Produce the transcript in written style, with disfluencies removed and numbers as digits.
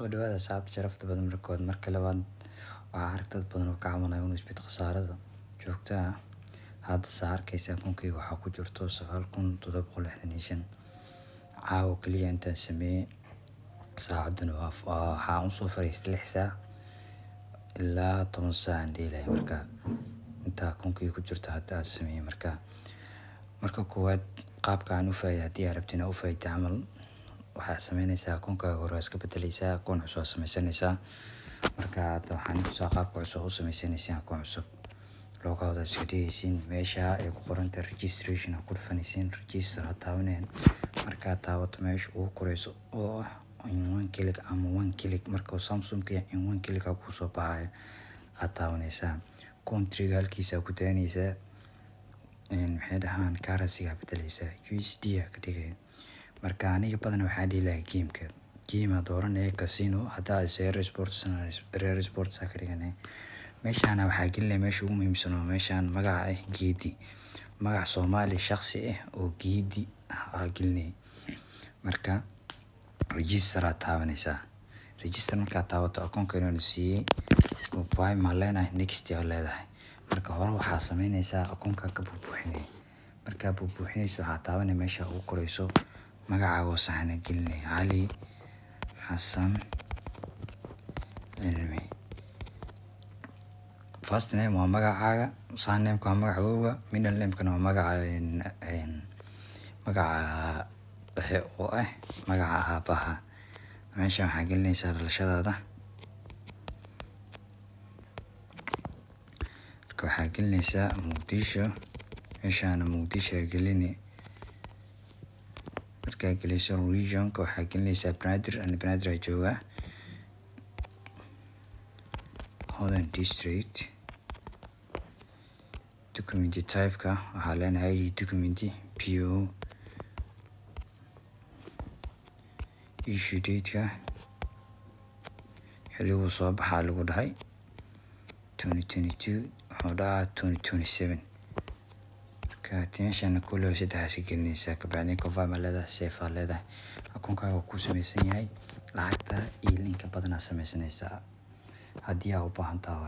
soo dhawaada asxaabta sharafta badan marka labaad waxaa aragtid badan oo ka caawinaya inuu isbito khasaarada joogta ah hadda saarkaysa kunkii waxaa ku jirto 9765 caawa kaliya inta sameeyay saacaduna waxaa u soo fariistay 6 saac ilaa 10 saac indeelay marka inta kunkii ku jirto hadda sameeyay marka koowaad qaabka aan u faa'iido hadii arabtina u faa'iido amal waxaa sameynaysaa kunka hore iska bedelaysaa kun cusub sameysanaysaa marka waxaan ku soo qaabka cusub u sameysanaysaa kun cusub logawada sidaysiin meesha ay ku qoran tahay registration ku dhufanaysiin register taabaneen marka taabato meesha uu korayso oo in one click ama one click marka Samsung ka in one click ku soo baxay taabanaysaa country halkiisa ku taanaysaa in maxay currency-ga bedelaysaa USD ka dhigay marka aniga badan waxaa dhilay game dooranay casino hada rare sports ka dhiganay meeshana waxaa gelinay meesha ugu muhiimsan oo meeshan magaca geedi magac Soomaali shakhsi ah oo geedi gelinay marka register taabanaysaa register marka taabato akoonka inuu siiyay buy malena next year leedahay marka hore waxaa sameynaysaa akoonka ka buuxinay marka buuxinayso waxaa taabanay meesha uu korayso magacaaga saxna gelinay Ali Hassan Ilmi first name waa magacaaga second name waa magacaaga middle name kana waa magaca oo magaca aabaha meesha waxaa gelinaysaa dhalashadaada marka waxaa gelinaysaa Muqdisho meeshana Muqdisho gelinay marka gelinaysaa region ka waxaa gelinaysaa Banaadir jooga Holland district document type ka waxaa leenahay ID document PO issue date ka xilligu soo baxaa lagu dhahay 2022 wuxuu dhaca 2027 meeshana kuloo saddex gelinaysaa ka bacdin confirm leedahay save leedahay akoonkaaga ku sameysan yahay lacagta iyo linka badan sameysanaysaa hadii aad u baahan tahay